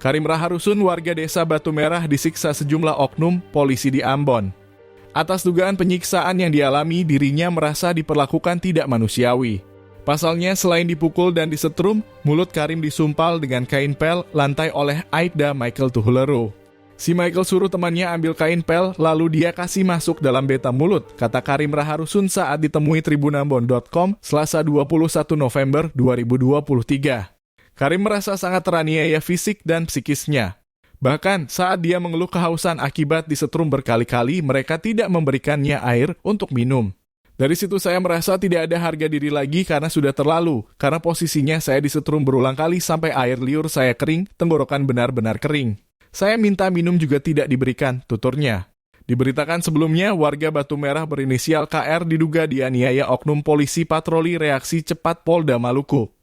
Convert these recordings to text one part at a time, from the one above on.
Karim Raharusun, warga desa Batu Merah, disiksa sejumlah oknum polisi di Ambon. Atas dugaan penyiksaan yang dialami, dirinya merasa diperlakukan tidak manusiawi. Pasalnya, selain dipukul dan disetrum, mulut Karim disumpal dengan kain pel lantai oleh Aibda Michael Tuhulero. Si Michael suruh temannya ambil kain pel, lalu dia kasih masuk dalam beta mulut, kata Karim Raharusun saat ditemui tribunambon.com Selasa 21 November 2023. Karim merasa sangat teraniaya fisik dan psikisnya. Bahkan saat dia mengeluh kehausan akibat disetrum berkali-kali, mereka tidak memberikannya air untuk minum. Dari situ saya merasa tidak ada harga diri lagi karena sudah terlalu, karena posisinya saya disetrum berulang kali sampai air liur saya kering, tenggorokan benar-benar kering. Saya minta minum juga tidak diberikan, tuturnya. Diberitakan sebelumnya, warga Batu Merah berinisial KR diduga dianiaya oknum polisi patroli reaksi cepat Polda Maluku.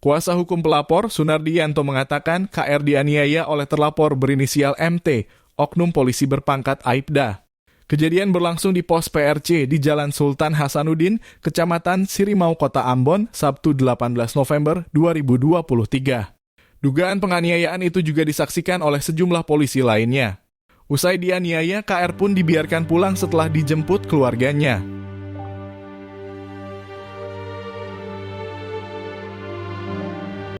Kuasa hukum pelapor, Sunardiyanto, mengatakan KR dianiaya oleh terlapor berinisial MT, oknum polisi berpangkat Aibda. Kejadian berlangsung di pos PRC di Jalan Sultan Hasanuddin, Kecamatan Sirimau, Kota Ambon, Sabtu 18 November 2023. Dugaan penganiayaan itu juga disaksikan oleh sejumlah polisi lainnya. Usai dianiaya, KR pun dibiarkan pulang setelah dijemput keluarganya.